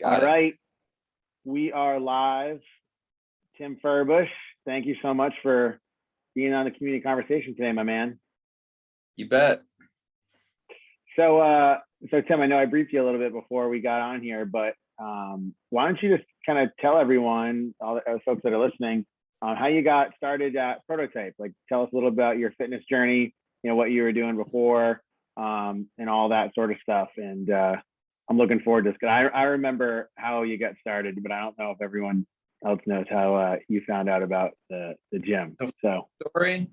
All Got it. right. We are live. Tim Furbush, thank you so much for being on the community conversation today, my man. You bet. So Tim, I know I briefed you a little bit before we got on here, but why don't you just kind of tell everyone, all the folks that are listening, how you got started at Prototype? Like, tell us a little about your fitness journey, what you were doing before, and all that sort of stuff. And I'm looking forward to this, because I remember how you got started, but I don't know if everyone else knows how you found out about the gym. So, story.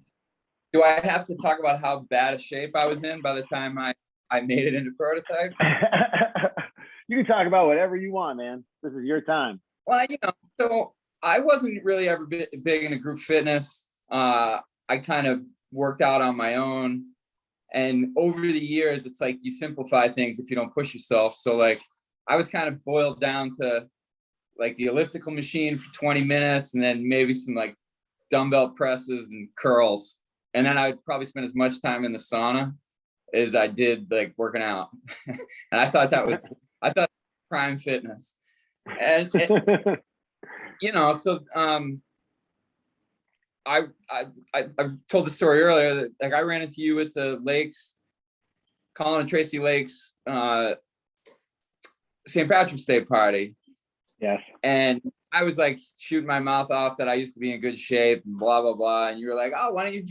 Do I have to talk about how bad a shape I was in by the time I made it into Prototype? You can talk about whatever you want, man. This is your time. Well, so I wasn't really ever big into group fitness. I kind of worked out on my own. And over the years, it's like you simplify things if you don't push yourself. So like I was kind of boiled down to like the elliptical machine for 20 minutes and then maybe some like dumbbell presses and curls. And then I'd probably spend as much time in the sauna as I did like working out. And I thought prime fitness. And so I've told the story earlier that like I ran into you at the lakes, Colin and Tracy Lakes, St. Patrick's Day party. Yes. And I was like shooting my mouth off that I used to be in good shape and blah, blah, blah. And you were like, oh, why don't you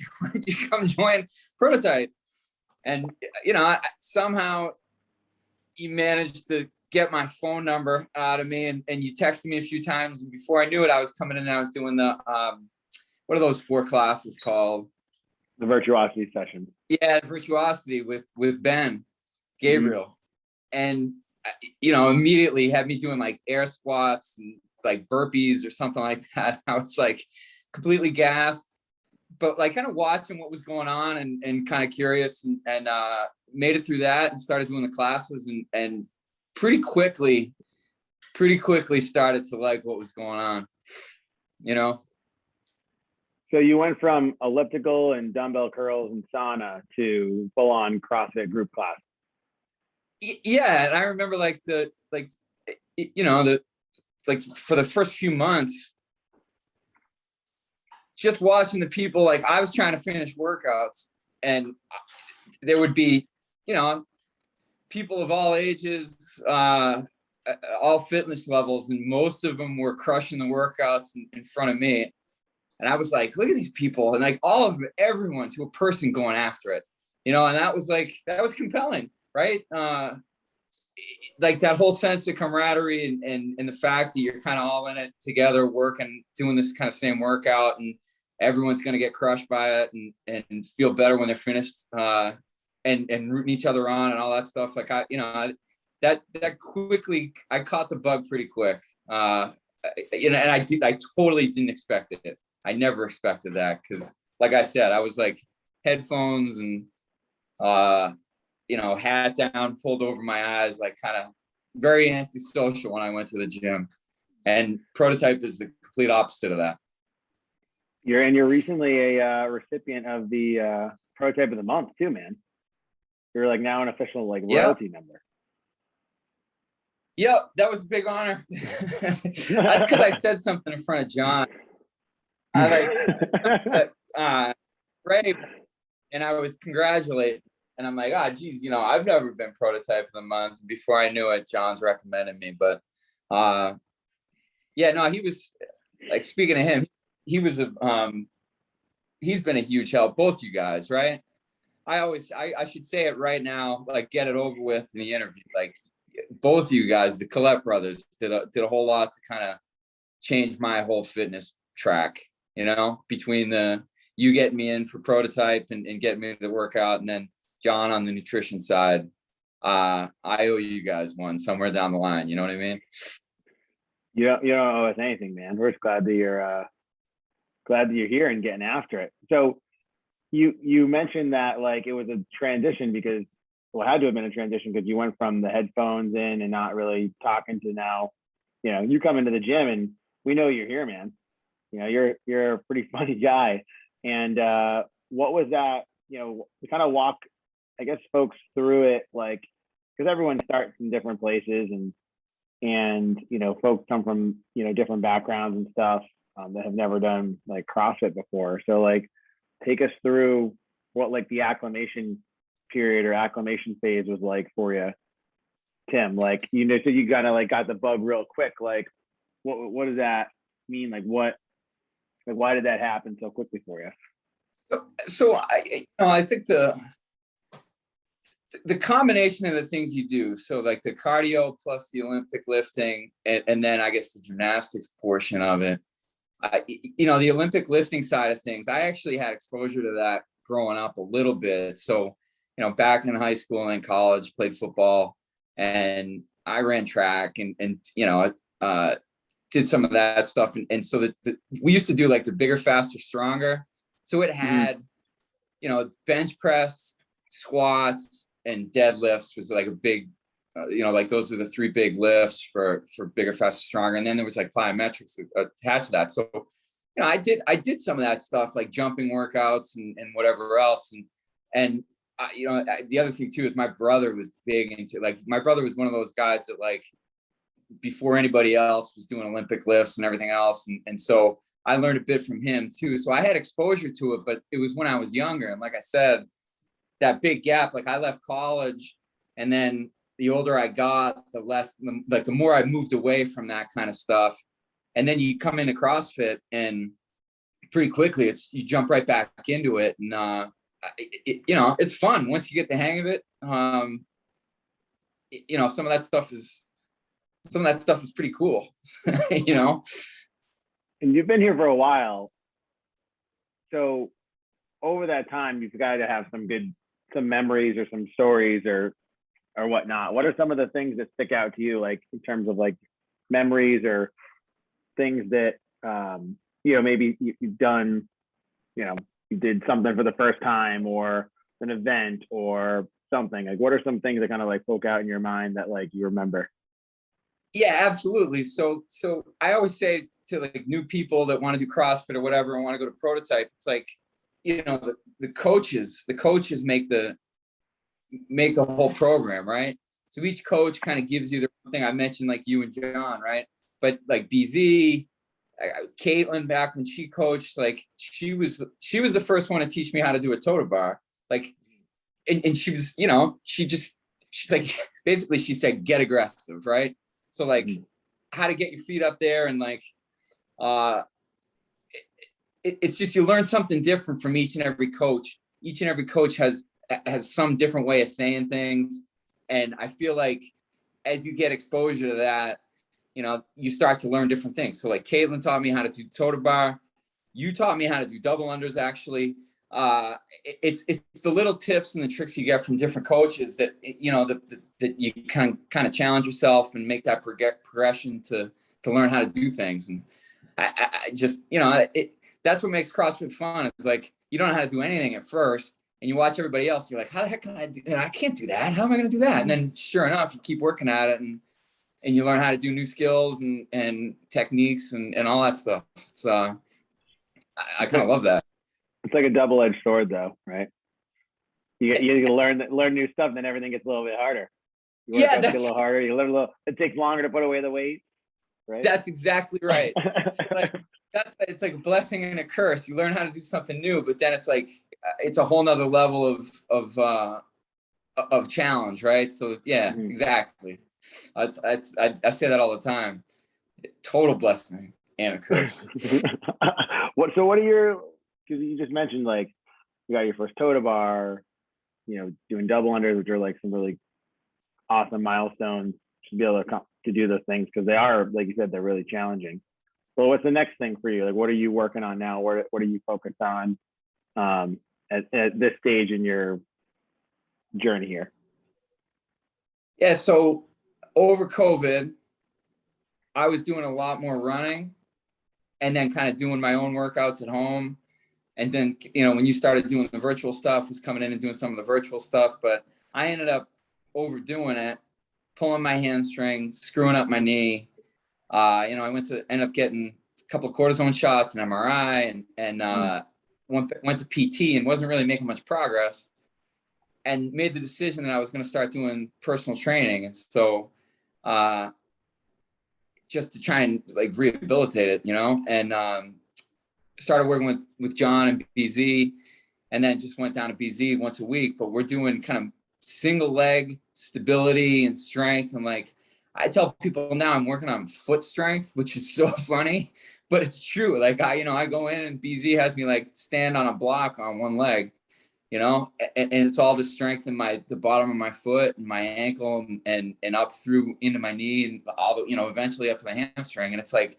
come join Prototype? And, somehow you managed to get my phone number out of me and you texted me a few times. And before I knew it, I was coming in and I was doing the, what are those 4 classes called? The virtuosity session. Yeah, virtuosity with Ben Gabriel. Mm-hmm. And, immediately had me doing like air squats and like burpees or something like that. I was like completely gassed, but like kind of watching what was going on and kind of curious and made it through that and started doing the classes and pretty quickly started to like what was going on, So you went from elliptical and dumbbell curls and sauna to full on CrossFit group class. Yeah. And I remember like for the first few months, just watching the people, like I was trying to finish workouts and there would be, people of all ages, all fitness levels, and most of them were crushing the workouts in front of me. And I was like, look at these people. And like everyone to a person going after it, and that was compelling, right? Like that whole sense of camaraderie and the fact that you're kind of all in it together, working, doing this kind of same workout, and everyone's going to get crushed by it and feel better when they're finished, and rooting each other on and all that stuff. Like that quickly, I caught the bug pretty quick. And I totally didn't expect it. I never expected that because, like I said, I was like headphones and hat down, pulled over my eyes, like kind of very antisocial when I went to the gym. And Prototype is the complete opposite of that. You're recently a recipient of the Prototype of the Month too, man. You're like now an official like royalty member. Yep, that was a big honor. That's because I said something in front of John. I like Ray, and I was congratulating. And I'm like, geez, I've never been Prototype of the Month. Before I knew it, John's recommended me. But he was like, speaking of him, he was he's been a huge help. Both you guys, right? I should say it right now, like get it over with in the interview. Like both you guys, the Collette brothers, did a whole lot to kind of change my whole fitness track. Between you getting me in for Prototype and getting me to the workout, and then John on the nutrition side. I owe you guys one somewhere down the line. You know what I mean? You don't owe us anything, man. We're just glad that you're here and getting after it. So you mentioned that like it was a transition because, well, it had to have been a transition because you went from the headphones in and not really talking to now, you come into the gym and we know you're here, man. You're a pretty funny guy. And what was that, to kind of walk, I guess, folks through it, like, because everyone starts in different places and, and, you know, folks come from, you know, different backgrounds and stuff, that have never done like CrossFit before. So like, take us through what like the acclimation period or acclimation phase was like for you, Tim. Like, you know, so you kind of like got the bug real quick. Like, what does that mean? Like, why did that happen so quickly for you? So I think the combination of the things you do, so like the cardio plus the Olympic lifting, and then I guess the gymnastics portion of it, you know, the Olympic lifting side of things, I actually had exposure to that growing up a little bit. So, you know, back in high school and in college, played football, and I ran track, and you know, did some of that stuff. And so we used to do like the bigger, faster, stronger. So it had, you know, bench press, squats, and deadlifts was like a big, you know, like those were the three big lifts for bigger, faster, stronger. And then there was like plyometrics attached to that. So, you know, I did some of that stuff, like jumping workouts and whatever else. And you know, the other thing too is my brother was big into, like, my brother was one of those guys that, like, before anybody else was doing Olympic lifts and everything else. And so I learned a bit from him too. So I had exposure to it, but it was when I was younger. And like I said, that big gap, like I left college, and then the older I got, the more I moved away from that kind of stuff. And then you come into CrossFit, and pretty quickly you jump right back into it. And, you know, it's fun once you get the hang of it. You know, some of that stuff is pretty cool, you know? And you've been here for a while. So over that time, you've got to have some memories or some stories or whatnot. What are some of the things that stick out to you, like in terms of like memories or things that, you know, maybe you've done, you know, you did something for the first time or an event or something? Like, what are some things that kind of like poke out in your mind that like you remember? Yeah, absolutely. So I always say to like new people that want to do CrossFit or whatever and want to go to Prototype, it's like, you know, the coaches make the whole program, right? So each coach kind of gives you their own thing. I mentioned like you and John, right? But like BZ, Caitlin, back when she coached, like she was the first one to teach me how to do a total bar. Like, and she was, you know, she's like, basically she said, get aggressive, right? So like how to get your feet up there, and like, it's just, you learn something different from each and every coach. Each and every coach has some different way of saying things. And I feel like as you get exposure to that, you know, you start to learn different things. So like Caitlin taught me how to do total bar. You taught me how to do double unders, actually. It's the little tips and the tricks you get from different coaches that, you know, that you kind of challenge yourself and make that progression to learn how to do things. And I just, you know, that's what makes CrossFit fun. It's like, you don't know how to do anything at first, and you watch everybody else. You're like, how the heck can I do that? I can't do that. How am I going to do that? And then sure enough, you keep working at it, and you learn how to do new skills and techniques and all that stuff. It's, I kind of love that. It's like a double-edged sword though, right? You learn new stuff, then everything gets a little bit harder. You work out to get a little harder. You learn a little. It takes longer to put away the weight, right? That's exactly right. So like, it's like a blessing and a curse. You learn how to do something new, but then it's like, it's a whole nother level of challenge, right? So yeah, exactly. I say that all the time. Total blessing and a curse. What are your, because you just mentioned like you got your first total bar, you know, doing double unders, which are like some really awesome milestones to be able to do those things, because they are, like you said, they're really challenging. Well, what's the next thing for you? Like, what are you working on now? What are you focused on at this stage in your journey here? Yeah, so over COVID, I was doing a lot more running, and then kind of doing my own workouts at home. And then, you know, when you started doing the virtual stuff, was coming in and doing some of the virtual stuff, but I ended up overdoing it, pulling my hamstring, screwing up my knee. You know, I end up getting a couple of cortisone shots, an MRI, and went to PT, and wasn't really making much progress, and made the decision that I was going to start doing personal training. And so just to try and like rehabilitate it, and started working with John and BZ, and then just went down to BZ once a week. But we're doing kind of single leg stability and strength. And like, I tell people now I'm working on foot strength, which is so funny, but it's true. Like I go in and BZ has me like stand on a block on one leg, and it's all the strength in the bottom of my foot and my ankle and up through into my knee and all the, eventually up to the hamstring. And it's like,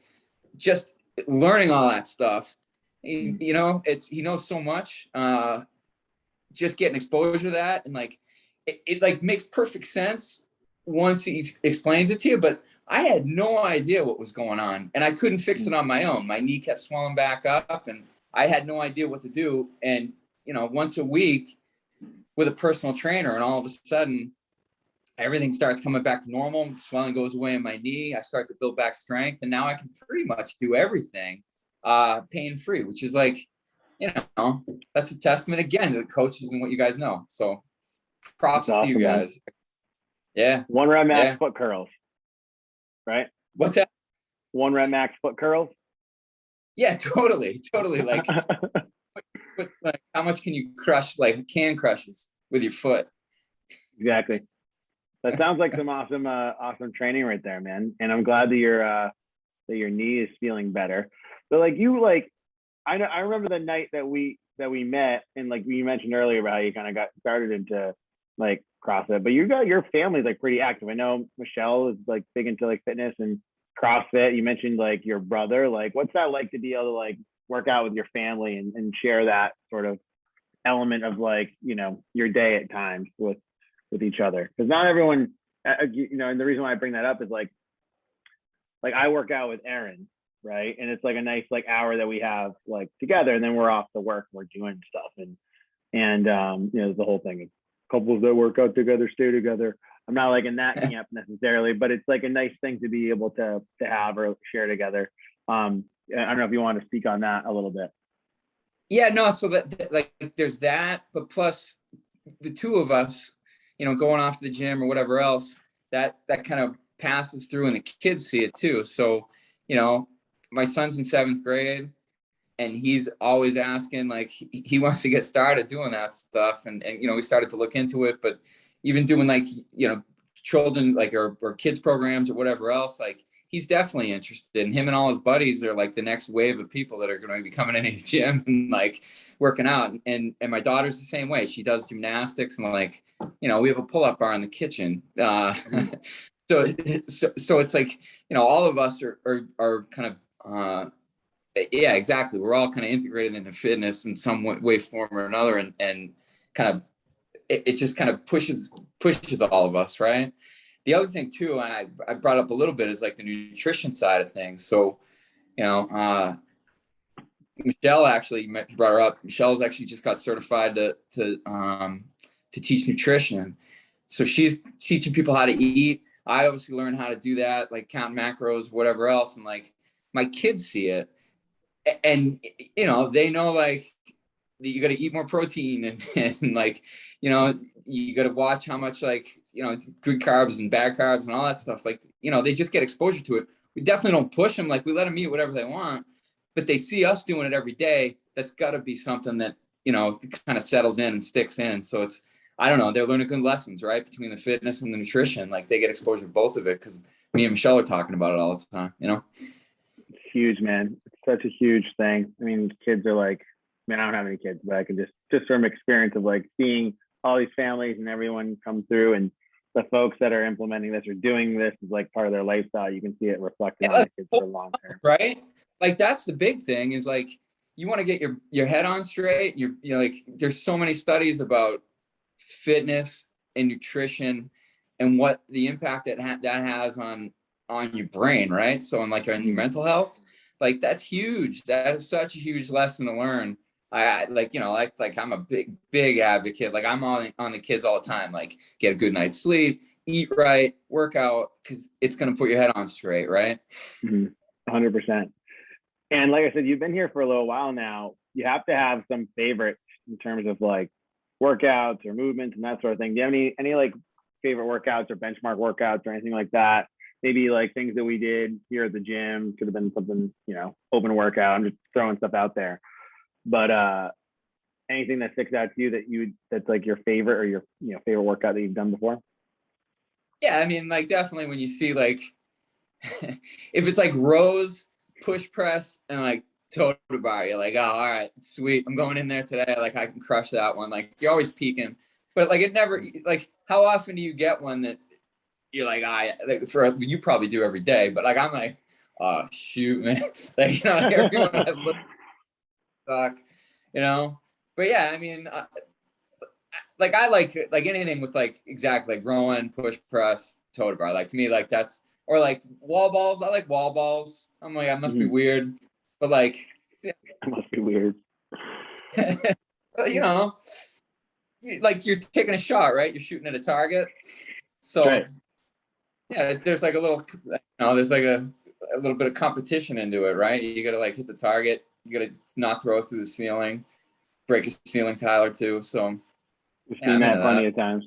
just learning all that stuff, he knows so much, just getting exposure to that. And like, it like makes perfect sense once he explains it to you, but I had no idea what was going on and I couldn't fix it on my own. My knee kept swelling back up and I had no idea what to do. And, once a week with a personal trainer, and all of a sudden everything starts coming back to normal. Swelling goes away in my knee. I start to build back strength. And now I can pretty much do everything pain-free, which is like, that's a testament again to the coaches and what you guys know. So props to you guys. Man. Yeah. 1 rep max foot curls, right? What's that? 1 rep max foot curls. Yeah, totally. Like, but like, how much can you crush, like can crushes with your foot? Exactly. That sounds like some awesome training right there, man. And I'm glad that your knee is feeling better. But like I remember the night that we met, and like you mentioned earlier about how you kind of got started into like CrossFit, but your family's like pretty active. I know Michelle is like big into like fitness and CrossFit. You mentioned like your brother. Like, what's that like to be able to like work out with your family and share that sort of element of like, your day at times with each other? Because not everyone, and the reason why I bring that up is like I work out with Aaron, right? And it's like a nice like hour that we have like together, and then we're off to work, we're doing stuff, and the whole thing of couples that work out together stay together. I'm not like in that camp necessarily, but it's like a nice thing to be able to have or share together. I don't know if you want to speak on that a little bit. Yeah, no. So that like there's that, but plus the two of us, going off to the gym or whatever else, that kind of passes through and the kids see it too. So, my son's in 7th grade and he's always asking, like, he wants to get started doing that stuff. And we started to look into it, but even doing like, children, like, or kids programs or whatever else, like, he's definitely interested. And him and all his buddies are like the next wave of people that are going to be coming into the gym and like working out. And my daughter's the same way. She does gymnastics and like, we have a pull-up bar in the kitchen. So it's like, all of us are kind of, yeah, exactly. We're all kind of integrated into fitness in some way, form or another. And kind of, it just kind of pushes all of us. Right. The other thing too, I brought up a little bit, is like the nutrition side of things. So, Michelle actually brought her up. Michelle's actually just got certified to teach nutrition. So she's teaching people how to eat. I obviously learned how to do that, like count macros, whatever else. And like my kids see it, and they know like you got to eat more protein and like, you got to watch how much like, it's good carbs and bad carbs and all that stuff. Like, they just get exposure to it. We definitely don't push them. Like, we let them eat whatever they want, but they see us doing it every day. That's got to be something that, kind of settles in and sticks in. So it's, I don't know, they're learning good lessons, right? Between the fitness and the nutrition, like they get exposure to both of it. Cause me and Michelle are talking about it all the time, It's huge, man. It's such a huge thing. I mean, kids are like, I don't have any kids, but I can just from experience of like seeing all these families and everyone come through, and the folks that are implementing this or doing this is like part of their lifestyle. You can see it reflected on the kids for long term. Right. Like that's the big thing, is like, you want to get your head on straight. You're like, there's so many studies about fitness and nutrition and what the impact that has on your brain. Right. So on like on your mental health, like that's huge. That is such a huge lesson to learn. I like, like I'm a big advocate. Like I'm on the kids all the time, like get a good night's sleep, eat right, work out, because it's going to put your head on straight. Right. 100%. And like I said, you've been here for a little while now. You have to have some favorites in terms of like workouts or movements and that sort of thing. Do you have any like favorite workouts or benchmark workouts or anything like that maybe like things that we did here at the gym could have been something, open workout. I'm just throwing stuff out there. But anything that sticks out to you that's like your favorite or your favorite workout that you've done before? Yeah, I mean, like definitely when you see like if it's like rows, push press, and like total bar, you're like, oh, all right, sweet, I'm going in there today. Like I can crush that one. Like you're always peaking, but like it never, like how often do you get one that you're like, you probably do every day, but like I'm like, oh shoot, man, like everyone I look suck, But yeah, I mean, like I like anything with like exactly like rowing, push press, total bar. Like to me, like that's, or like wall balls. I like wall balls. I'm like, I must be weird, but like, I must be weird. Like you're taking a shot, right? You're shooting at a target. So right. yeah, there's like a little, there's like a little bit of competition into it, right? You got to like hit the target. You got to not throw it through the ceiling, break a ceiling tile or two. So we've seen that plenty of times.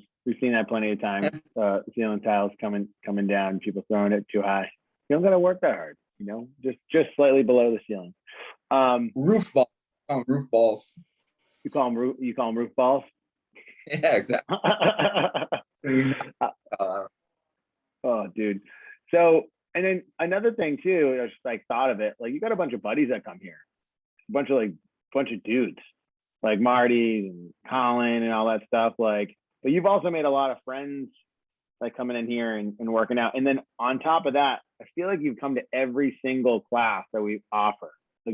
Ceiling tiles coming down, people throwing it too high. You don't got to work that hard, just slightly below the ceiling. Roof balls. Roof balls. You call them roof balls? Yeah, exactly. Oh, dude. So, and then another thing too, I just like thought of it, like you got a bunch of buddies that come here, a bunch of dudes, like Marty and Colin and all that stuff. Like, but you've also made a lot of friends, like coming in here and working out. And then on top of that, I feel like you've come to every single class that we offer. I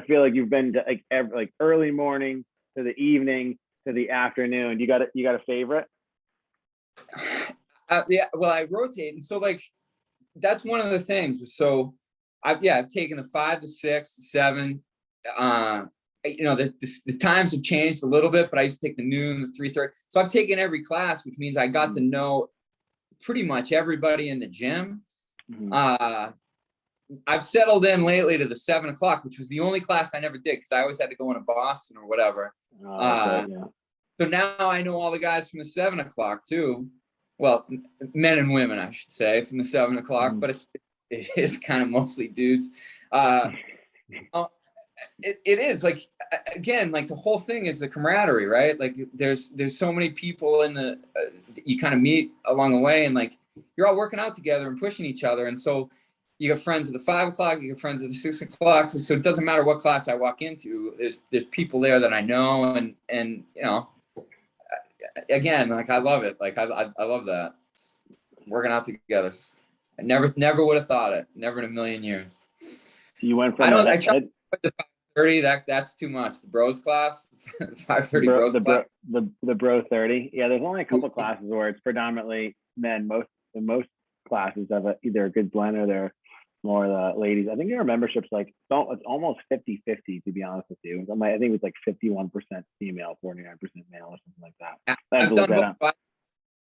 feel like you've been to like early morning to the evening to the afternoon. You got a favorite? Yeah, well, I rotate, and so like that's one of the things. So I've taken the 5 to 6 to 7. The times have changed a little bit, but I used to take the noon, the 3:30. So I've taken every class, which means I got to know pretty much everybody in the gym. I've settled in lately to the 7 o'clock, which was the only class I never did because I always had to go into Boston or whatever. So now I know all the guys from the 7 o'clock too. Well, men and women, I should say, from the 7 o'clock, but it is kind of mostly dudes. It is like, again, like the whole thing is the camaraderie, right? Like there's so many people in the you kind of meet along the way, and like you're all working out together and pushing each other. And so you got friends at the 5 o'clock, you got friends at the 6 o'clock. So it doesn't matter what class I walk into, there's people there that I know, and again, like I love it. Like I love that, working out together. I never would have thought it. Never in a million years. You went from I tried the 5:30. That's too much. The bros class, 5:30 bros class. The bro 30. Yeah, there's only a couple classes where it's predominantly men. Most classes have either a good blend or they're more the ladies. I think your membership's like it's almost 50-50 to be honest with you. I think it's like 51% female, 49% male or something like that. I've done about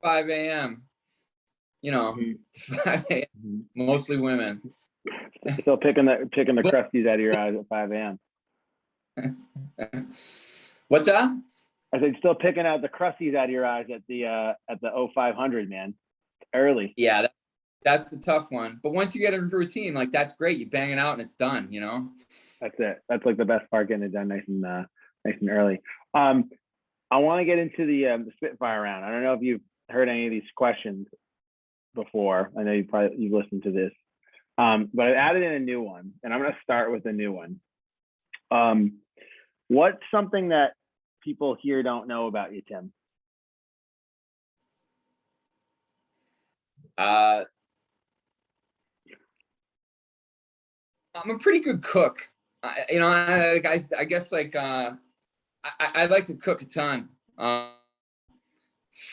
5 a.m. 5 a.m. Mostly women. Still picking the crusties out of your eyes at 5 a.m. What's that? I said still picking out the crusties out of your eyes at the 0500, man. Early. Yeah, that's the tough one. But once you get into routine, like that's great. You bang it out and it's done, That's it. That's like the best part, getting it done nice and early. I want to get into the Spitfire round. I don't know if you've heard any of these questions before. I know you've listened to this. But I added in a new one, and I'm going to start with a new one. What's something that people here don't know about you, Tim? I'm a pretty good cook. I guess like I like to cook a ton.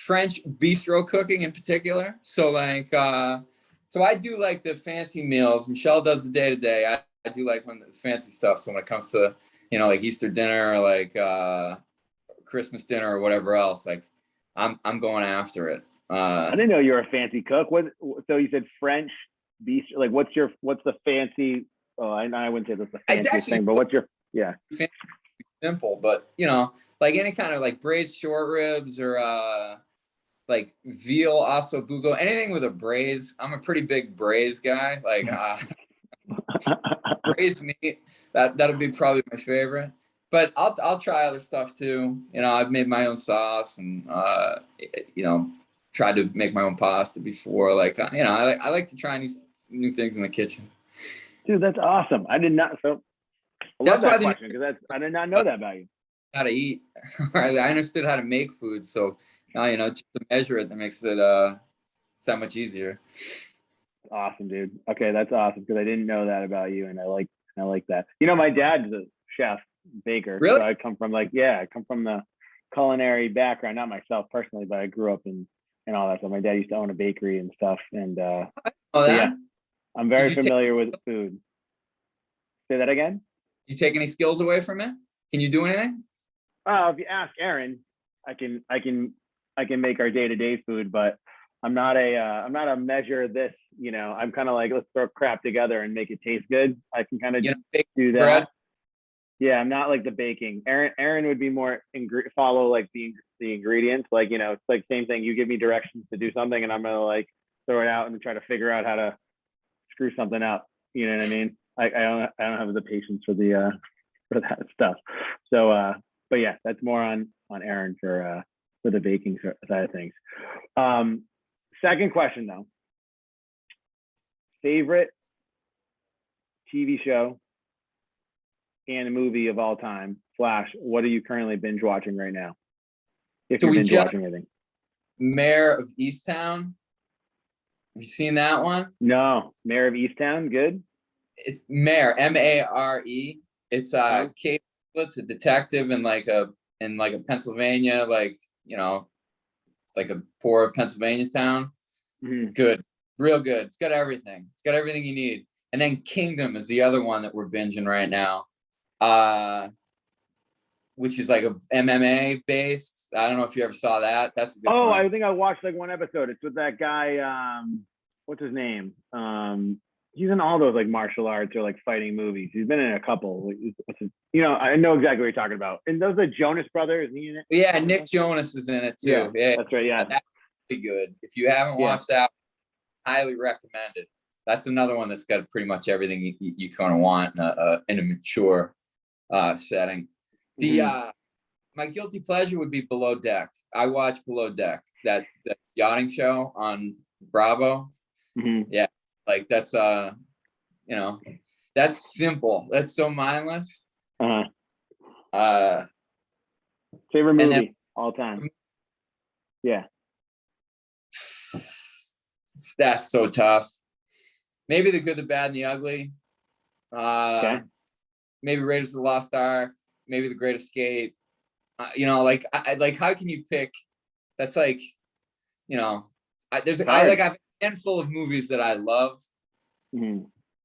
French bistro cooking in particular. So like so I do like the fancy meals. Michelle does the day-to-day. I do like the fancy stuff. So when it comes to like Easter dinner or like Christmas dinner or whatever else, like I'm going after it. I didn't know you were a fancy cook. So you said French bistro. Like what's the fancy? Oh, I wouldn't say that's the fanciest thing, but what's your simple, but like any kind of like braised short ribs or like veal ossobuco, anything with a braise. I'm a pretty big braise guy. Like braised meat, that'll be probably my favorite. But I'll try other stuff too. You know, I've made my own sauce and you know, tried to make my own pasta before. Like you know, I like to try new things in the kitchen. Dude, that's awesome. I did not. So I love That's why that question because I did not know that about you. how to eat. I understood how to make food, so now you know just to measure it that makes it so much easier. Awesome, dude. Okay, that's awesome because I didn't know that about you, and I like that. You know, my dad's a chef, baker. Really? So I come from I come from the culinary background, not myself personally, but I grew up in and all that. So my dad used to own a bakery and stuff, and Oh, yeah, I'm very Did you familiar with food. Say that again. you take any skills away from it? Can you do anything? If you ask Aaron, I can make our day-to-day food, but I'm not a measure this, you know, I'm kind of like, let's throw crap together and make it taste good. I can kind of do that. Bread? Yeah, I'm not like the baking. Aaron would be more follow like the ingredients. Like, you know, it's like same thing. You give me directions to do something and I'm gonna like throw it out and try to figure out how to screw something up. You know what I mean? I don't have the patience for the for that stuff. So but yeah, that's more on Aaron for the baking side of things. Second question though. Favorite TV show and a movie of all time. Flash, what are you currently binge watching right now? If So you're we binge just watching anything. Mayor of Easttown. Have you seen that one? No, Mayor of Easttown, good. It's Mare, Mare. It's Kate. It's a detective in like a Pennsylvania, like you know, like a poor Pennsylvania town. Mm-hmm. Good, real good. It's got everything. It's got everything you need. And then Kingdom is the other one that we're binging right now, which is like a MMA based. I don't know if you ever saw that. That's a good one. I think I watched like one episode. It's with that guy. What's his name? He's in all those like martial arts or like fighting movies. He's been in a couple. You know, I know exactly what you're talking about. And those are Jonas Brothers. Is he in it? Yeah, Nick Jonas is in it too. Yeah, that's right. Yeah, that's really good. If you haven't watched that, highly recommend it. That's another one that's got pretty much everything you kind of want in a mature setting. The my guilty pleasure would be Below Deck. I watch Below Deck, that yachting show on Bravo. Mm-hmm. Yeah, like that's you know, that's simple. That's so mindless. Favorite movie all time? Yeah. That's so tough. Maybe The Good, the Bad, and the Ugly. Okay. Maybe Raiders of the Lost Ark. Maybe The Great Escape. You know, like I like how can you pick? That's like, you know, I have a handful of movies that I love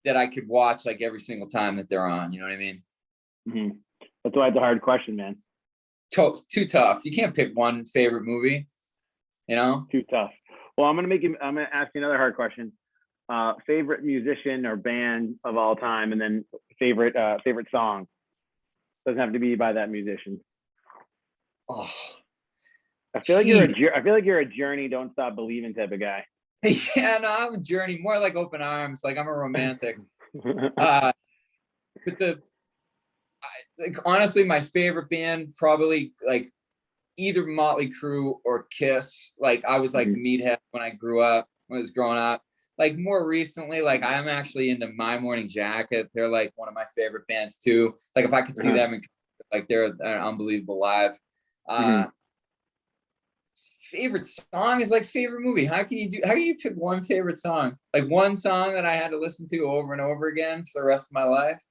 that I could watch like every single time that they're on. You know what I mean? Mm-hmm. That's why it's a hard question, man. Too tough. You can't pick one favorite movie. You know? Too tough. Well, I'm gonna ask you another hard question. Favorite musician or band of all time, and then favorite song. Doesn't have to be by that musician. Oh, I feel like you're a Journey, Don't Stop Believing type of guy. Yeah, no, I'm a Journey, more like Open Arms. Like I'm a romantic. But like honestly, my favorite band probably like either Motley Crue or Kiss. Like I was like meathead when I was growing up. Like more recently, like I'm actually into My Morning Jacket. They're like one of my favorite bands too. Like if I could see them, like they're an unbelievable live. Favorite song is like favorite movie. How can you pick one favorite song? Like one song that I had to listen to over and over again for the rest of my life?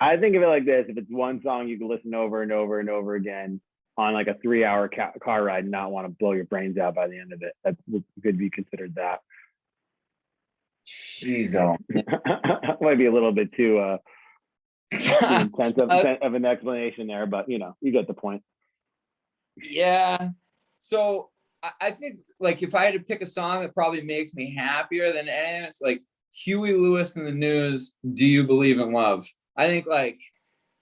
I think of it like this: if it's one song you can listen over and over and over again on like a 3-hour car ride and not want to blow your brains out by the end of it, that could be considered that. Jeez, might be a little bit too intense of an explanation there, but you know, you get the point. Yeah. So I think like if I had to pick a song that probably makes me happier than anything, it's like Huey Lewis and the News, Do You Believe in Love? I think like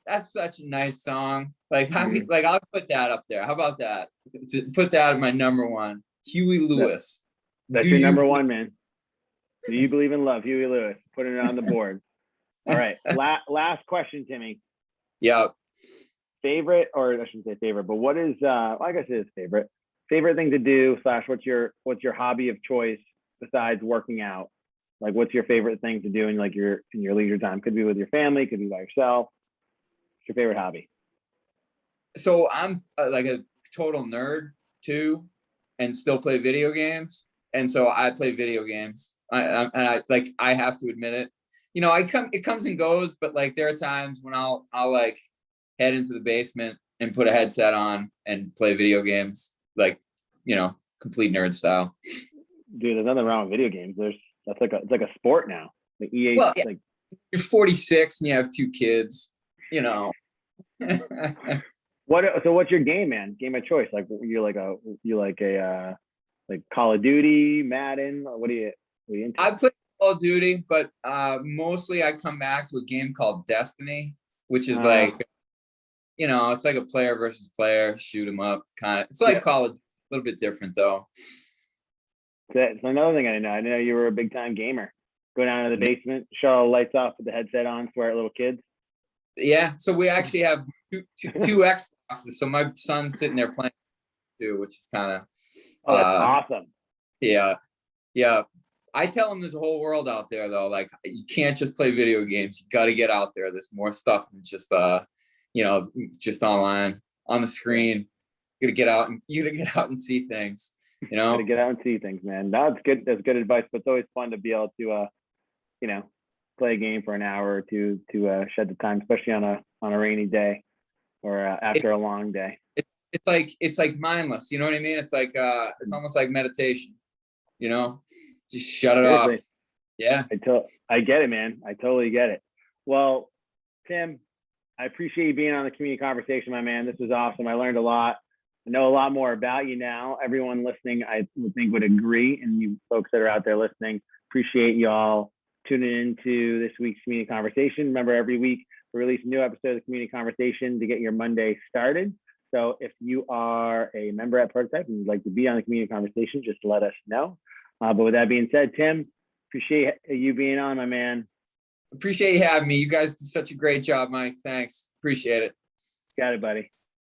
that's such a nice song. Like like I'll put that up there. How about that? To put that at my number one. Huey Lewis. That's Do your you number one, man. Do you believe in love? Huey Lewis, putting it on the board. All right. Last question, Timmy. Yeah. Favorite, or I shouldn't say favorite, but what is well, I guess it is favorite thing to do / what's your hobby of choice besides working out? Like, what's your favorite thing to do in like your leisure time? Could be with your family, could be by yourself. What's your favorite hobby? So I'm like a total nerd too, and still play video games. And so I play video games. I have to admit it. You know, it comes and goes, but like there are times when I'll like head into the basement and put a headset on and play video games, like, you know, complete nerd style. Dude, there's nothing wrong with video games. It's like a sport now. The EA, Well, yeah, like, you're 46 and you have 2 kids, you know. what's your game, man? Game of choice? Like, you like a like Call of Duty, Madden? What are you into? I play Call of Duty, but mostly I come back to a game called Destiny, which is like, you know, it's like a player versus player, shoot 'em up kind of. It's like Call of Duty, a little bit different though. That's another thing I didn't know. I didn't know you were a big time gamer. Go down to the basement, shut all the lights off with the headset on, swear at little kids. Yeah, so we actually have two Xboxes. So my son's sitting there playing too, which is kind of that's awesome. Yeah. I tell him there's a whole world out there though. Like, you can't just play video games. You got to get out there. There's more stuff than just you know, just online on the screen. You gotta get out and see things. You know, gotta get out and see things, man. That's good. That's good advice. But it's always fun to be able to, you know, play a game for an hour or two to shed the time, especially on a rainy day or after a long day. It's like mindless. You know what I mean? It's like it's almost like meditation. You know, just shut it off. Yeah. I get it, man. I totally get it. Well, Tim, I appreciate you being on the community conversation, my man. This was awesome. I learned a lot. I know a lot more about you now. Everyone listening, I would think, would agree. And you folks that are out there listening, appreciate y'all tuning into this week's community conversation. Remember, every week we release a new episode of the community conversation to get your Monday started. So if you are a member at Prototype and you'd like to be on the community conversation, just let us know. But with that being said, Tim, appreciate you being on, my man. Appreciate you having me. You guys do such a great job, Mike. Thanks. Appreciate it. Got it, buddy.